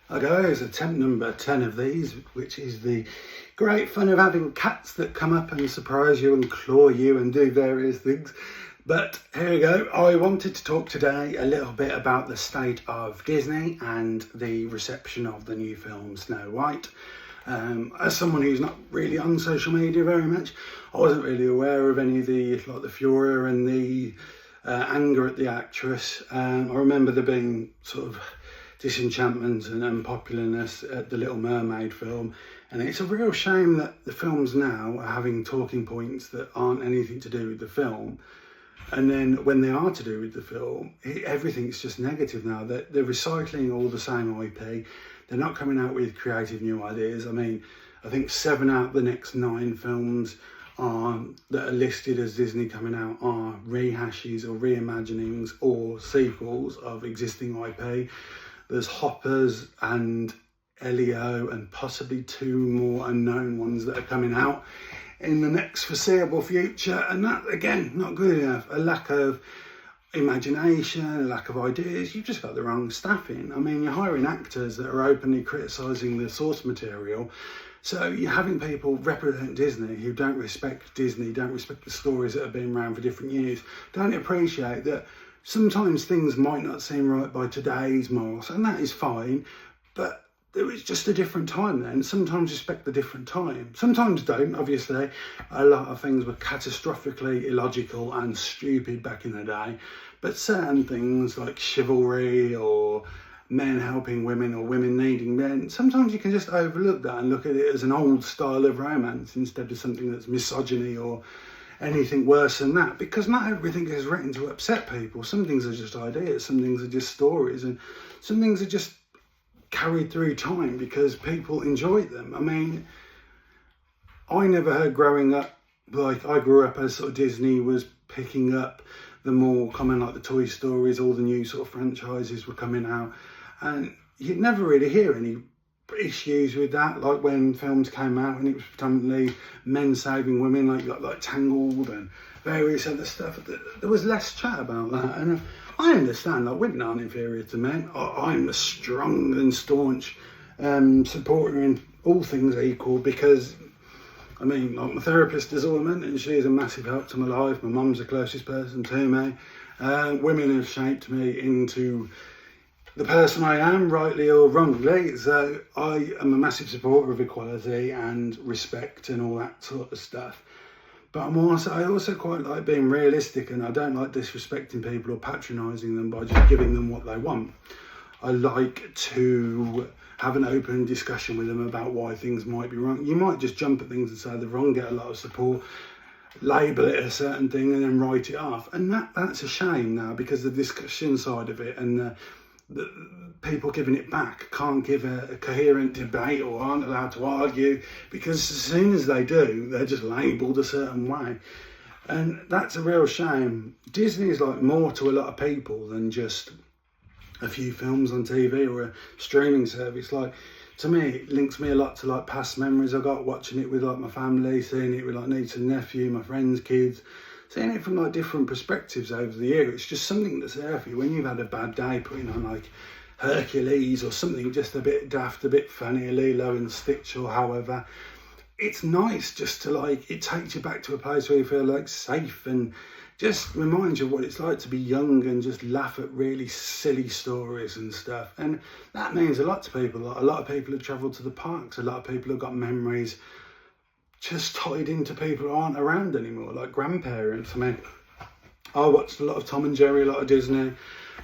Hi guys, attempt number 10 of these, which is the great fun of having cats that come up and surprise you and claw you and do various things. But here we go. I wanted to talk today a little bit about the state of Disney and the reception of the new film Snow White. As someone who's not really on social media very much, I wasn't really aware of any of the furor and the anger at the actress. I remember there being sort of disenchantment and unpopularness at the Little Mermaid film, and it's a real shame that the films now are having talking points that aren't anything to do with the film, and then when they are to do with the film, everything's just negative now. They're recycling all the same IP. They're not coming out with creative new ideas. I mean, I think 7 out of the next 9 films that are listed as Disney coming out are rehashes or reimaginings or sequels of existing IP. There's Hoppers and Elio and possibly 2 more unknown ones that are coming out in the next foreseeable future, and that, again, not good enough. A lack of imagination, a lack of ideas. You've just got the wrong staffing. I mean, you're hiring actors that are openly criticising the source material, so you're having people represent Disney who don't respect Disney, don't respect the stories that have been around for different years, don't appreciate that sometimes things might not seem right by today's morals, and that is fine, but it was just a different time then. Sometimes respect the different time. Sometimes don't, obviously. A lot of things were catastrophically illogical and stupid back in the day, but certain things like chivalry or men helping women or women needing men, sometimes you can just overlook that and look at it as an old style of romance instead of something that's misogyny or anything worse than that, because not everything is written to upset people. Some things are just ideas, some things are just stories, and some things are just carried through time because people enjoyed them. I mean, I never heard growing up, like I grew up as sort of Disney was picking up the more common, like the Toy Stories, all the new sort of franchises were coming out, and you'd never really hear any issues with that, like when films came out and it was predominantly men saving women, like you got like Tangled and various other stuff. There was less chat about that, and I understand that women aren't inferior to men. I'm a strong and staunch supporter in all things equal, because I mean, like, my therapist is a woman and she is a massive help to my life. My mum's the closest person to me. Women have shaped me into the person I am, rightly or wrongly. So I am a massive supporter of equality and respect and all that sort of stuff. But I also quite like being realistic, and I don't like disrespecting people or patronising them by just giving them what they want. I like to have an open discussion with them about why things might be wrong. You might just jump at things and say they're wrong, get a lot of support, label it a certain thing and then write it off. And that's a shame now, because the discussion side of it and the people giving it back can't give a coherent debate or aren't allowed to argue, because as soon as they do, they're just labelled a certain way. And that's a real shame. Disney is like more to a lot of people than just a few films on TV or a streaming service. Like, to me, it links me a lot to like past memories I got watching it with like my family, seeing it with like niece and nephew, my friends' kids, seeing it from like different perspectives over the year. It's just something that's there for you when you've had a bad day, putting on like Hercules or something just a bit daft, a bit funny, Lilo and Stitch or however. It's nice just to like, it takes you back to a place where you feel like safe and just reminds you of what it's like to be young and just laugh at really silly stories and stuff. And that means a lot to people. A lot of people have travelled to the parks. A lot of people have got memories just tied into people who aren't around anymore, like grandparents. I mean, I watched a lot of Tom and Jerry, a lot of Disney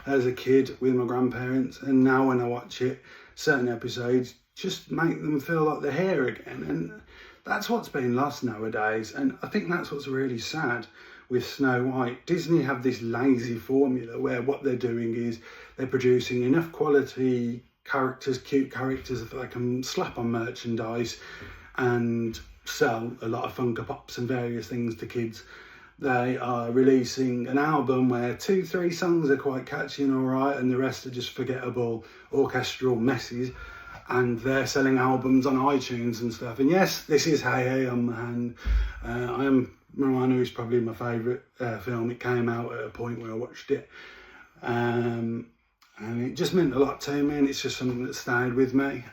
as a kid with my grandparents, and now when I watch it, certain episodes just make them feel like they're here again. And that's what's been lost nowadays, and I think that's what's really sad with Snow White. Disney have this lazy formula where what they're doing is they're producing enough quality characters, cute characters, that they can slap on merchandise and sell a lot of Funko Pops and various things to kids. They are releasing an album where 2-3 songs are quite catchy and alright, and the rest are just forgettable orchestral messes. And they're selling albums on iTunes and stuff. And yes, this is Hey Hey on the Hand. I am Moana is probably my favourite film. It came out at a point where I watched it. and it just meant a lot to me, and it's just something that stayed with me.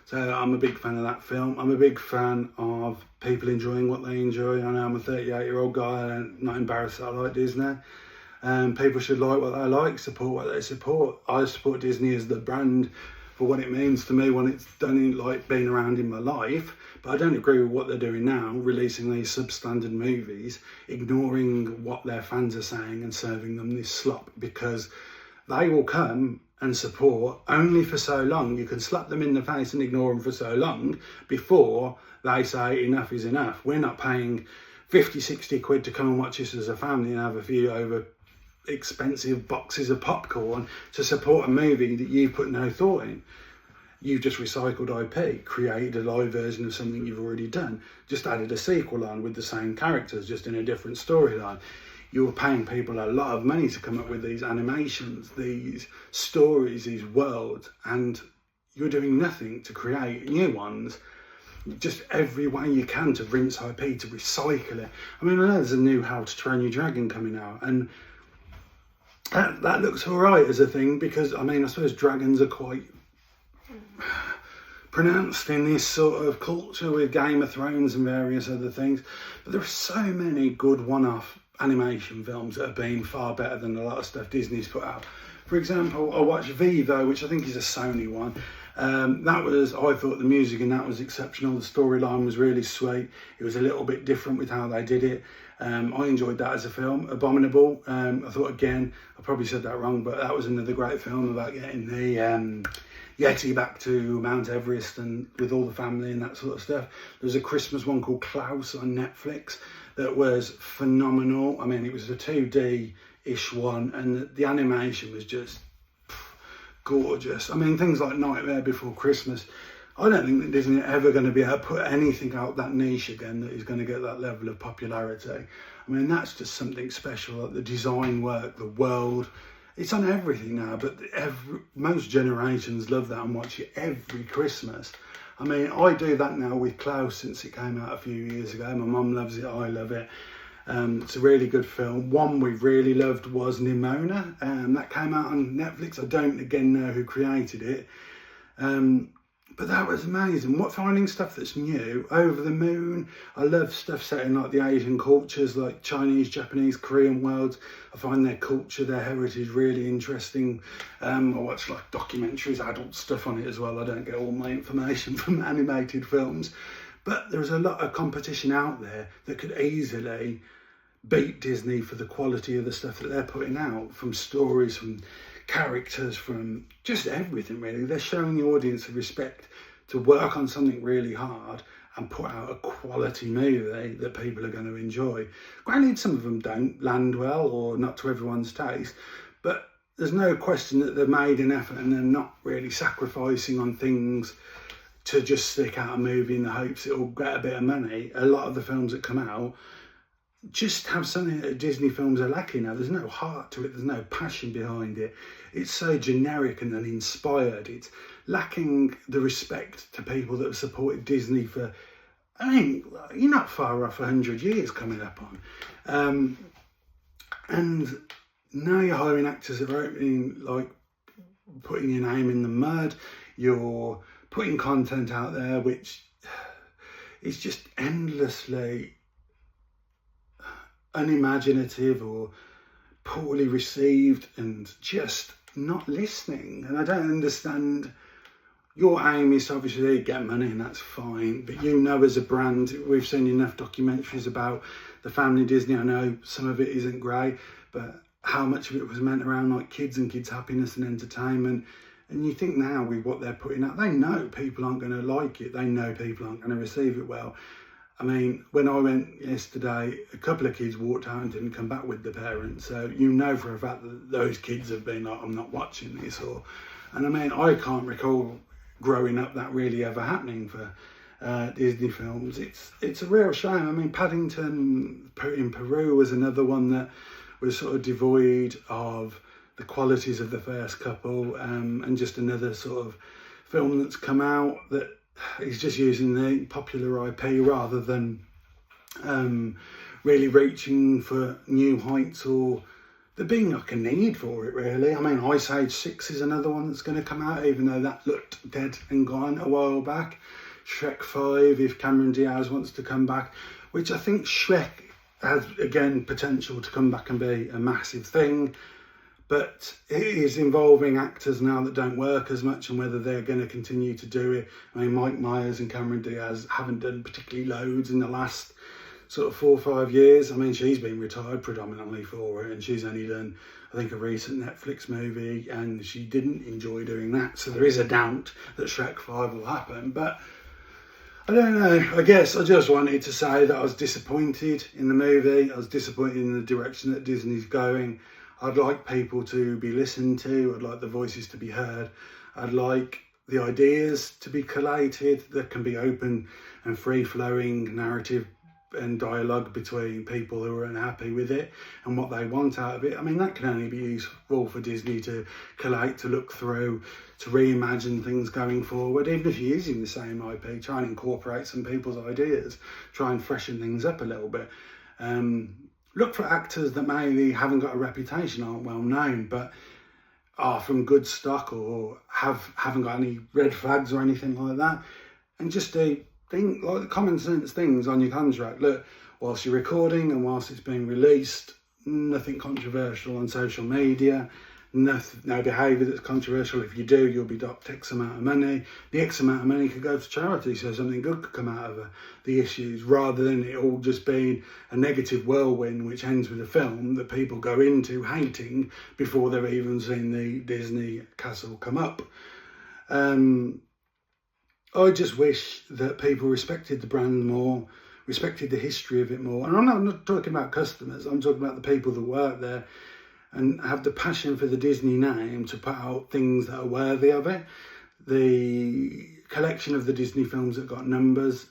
So I'm a big fan of that film. I'm a big fan of people enjoying what they enjoy. I know I'm a 38-year-old guy and I'm not embarrassed that I like Disney. People should like what they like, support what they support. I support Disney as the brand for what it means to me when it's done like being around in my life. But I don't agree with what they're doing now, releasing these substandard movies, ignoring what their fans are saying and serving them this slop, because they will come and support only for so long. You can slap them in the face and ignore them for so long before they say enough is enough. We're not paying 50, 60 quid to come and watch this as a family and have a few over expensive boxes of popcorn to support a movie that you've put no thought in. You've just recycled IP, created a live version of something you've already done, just added a sequel on with the same characters, just in a different storyline. You're paying people a lot of money to come up with these animations, these stories, these worlds, and you're doing nothing to create new ones. Just every way you can to rinse IP, to recycle it. I mean, I know there's a new How to Train Your Dragon coming out, and that looks all right as a thing, because, I mean, I suppose dragons are quite pronounced in this sort of culture with Game of Thrones and various other things. But there are so many good one-off animation films that have been far better than a lot of stuff Disney's put out. For example, I watched Vivo, which I think is a Sony one. I thought the music in that was exceptional. The storyline was really sweet. It was a little bit different with how they did it. I enjoyed that as a film. Abominable, I thought, again, I probably said that wrong, but that was another great film about getting the Yeti back to Mount Everest and with all the family and that sort of stuff. There was a Christmas one called Klaus on Netflix that was phenomenal. I mean, it was a 2D-ish one, and the animation was just gorgeous. I mean, things like Nightmare Before Christmas, I don't think that Disney are ever going to be able to put anything out that niche again that is going to get that level of popularity. I mean, that's just something special. Like the design work, the world, it's on everything now, but most generations love that and watch it every Christmas. I mean, I do that now with Klaus since it came out a few years ago. My mum loves it, I love it. It's a really good film. One we really loved was Nimona. That came out on Netflix. I don't again know who created it. But that was amazing. Finding stuff that's new, over the moon. I love stuff set in like the Asian cultures, like Chinese, Japanese, Korean worlds. I find their culture, their heritage really interesting. I watch like documentaries, adult stuff on it as well. I don't get all my information from animated films. But there's a lot of competition out there that could easily beat Disney for the quality of the stuff that they're putting out, from stories, from characters, from just everything really. They're showing the audience the respect to work on something really hard and put out a quality movie that people are going to enjoy. Granted, some of them don't land well or not to everyone's taste, but there's no question that they've made an effort and they're not really sacrificing on things to just stick out a movie in the hopes it'll get a bit of money. A lot of the films that come out just have something that Disney films are lacking now. There's no heart to it, there's no passion behind it. It's so generic and uninspired. It's lacking the respect to people that have supported Disney for, I mean, you're not far off 100 years coming up on. And now you're hiring actors that are putting your name in the mud. You're putting content out there which is just endlessly unimaginative or poorly received and just not listening. And I don't understand. Your aim is obviously to get money, and that's fine, but you know, as a brand, we've seen enough documentaries about the family Disney. I know some of it isn't great, but how much of it was meant around like kids and kids' happiness and entertainment. And you think now with what they're putting out, they know people aren't going to like it. They know people aren't going to receive it well. I mean, when I went yesterday, a couple of kids walked out and didn't come back with the parents. So you know for a fact that those kids have been like, I'm not watching this. And I mean, I can't recall growing up that really ever happening for Disney films. It's a real shame. I mean, Paddington in Peru was another one that was sort of devoid of the qualities of the first couple, and just another sort of film that's come out that is just using the popular IP rather than really reaching for new heights or there being like a need for it, really. I mean, Ice Age 6 is another one that's going to come out, even though that looked dead and gone a while back. Shrek 5, if Cameron Diaz wants to come back, which I think Shrek has, again, potential to come back and be a massive thing. But it is involving actors now that don't work as much, and whether they're going to continue to do it. I mean, Mike Myers and Cameron Diaz haven't done particularly loads in the last sort of 4 or 5 years. I mean, she's been retired predominantly for it, and she's only done, I think, a recent Netflix movie, and she didn't enjoy doing that. So there is a doubt that Shrek 5 will happen. But I don't know. I guess I just wanted to say that I was disappointed in the movie. I was disappointed in the direction that Disney's going. I'd like people to be listened to. I'd like the voices to be heard. I'd like the ideas to be collated that can be open and free-flowing narrative and dialogue between people who are unhappy with it and what they want out of it. I mean, that can only be useful for Disney to collate, to look through, to reimagine things going forward. Even if you're using the same IP, try and incorporate some people's ideas, try and freshen things up a little bit. Look for actors that maybe haven't got a reputation, aren't well known, but are from good stock or haven't got any red flags or anything like that, and just do think like common sense things on your contract. Look, whilst you're recording and whilst it's being released, nothing controversial on social media, no behaviour that's controversial. If you do, you'll be docked X amount of money. The X amount of money could go to charity, so something good could come out of the issues, rather than it all just being a negative whirlwind which ends with a film that people go into hating before they've even seen the Disney castle come up. I just wish that people respected the brand more, respected the history of it more. And I'm not talking about customers, I'm talking about the people that work there and have the passion for the Disney name to put out things that are worthy of it. The collection of the Disney films that got numbers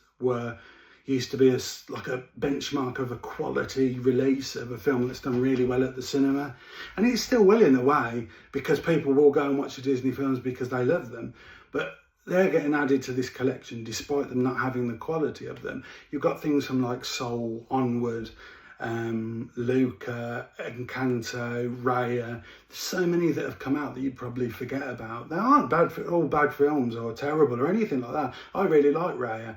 used to be like a benchmark of a quality release of a film that's done really well at the cinema. And it still will in a way, because people will go and watch the Disney films because they love them. But they're getting added to this collection despite them not having the quality of them. You've got things from like Soul, Onward, Luca, Encanto, Raya. There's so many that have come out that you'd probably forget about. They aren't all bad films or terrible or anything like that. I really like Raya,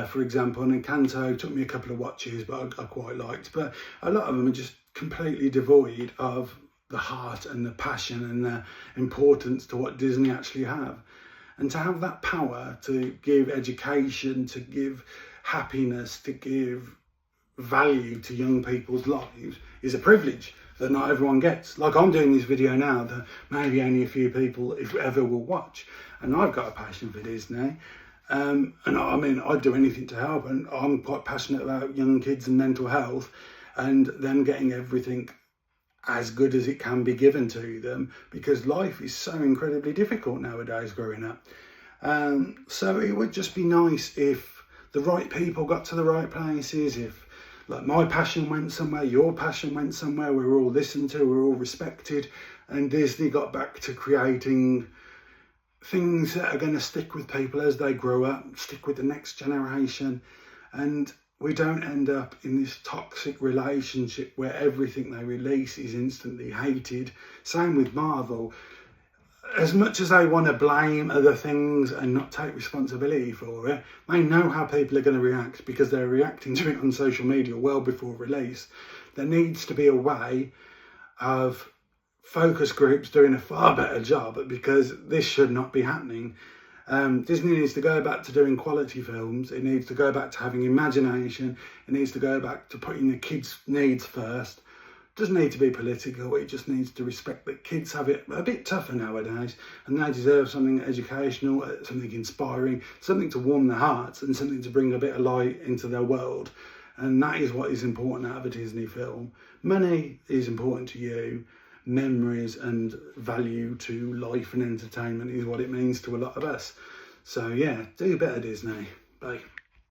for example, and Encanto took me a couple of watches, but I quite liked. But a lot of them are just completely devoid of the heart and the passion and the importance to what Disney actually have. And to have that power to give education, to give happipiness, to give value to young people's lives is a privilege that not everyone gets. Like I'm doing this video now that maybe only a few people, if ever, will watch. And I've got a passion for Disney. And I mean, I'd do anything to help. And I'm quite passionate about young kids and mental health and them getting everything as good as it can be given to them, because life is so incredibly difficult nowadays growing up. So it would just be nice if the right people got to the right places, if like my passion went somewhere, your passion went somewhere, we were all listened to, we were all respected, and Disney got back to creating things that are going to stick with people as they grow up, stick with the next generation, and we don't end up in this toxic relationship where everything they release is instantly hated. Same with Marvel. As much as they want to blame other things and not take responsibility for it, they know how people are going to react because they're reacting to it on social media well before release. There needs to be a way of focus groups doing a far better job, because this should not be happening. Disney needs to go back to doing quality films. It needs to go back to having imagination. It needs to go back to putting the kids' needs first. It doesn't need to be political. It just needs to respect that kids have it a bit tougher nowadays, and they deserve something educational, something inspiring, something to warm their hearts, and something to bring a bit of light into their world. And that is what is important out of a Disney film. Money is important to you. Memories and value to life and entertainment is what it means to a lot of us. So yeah, do better, Disney. Bye.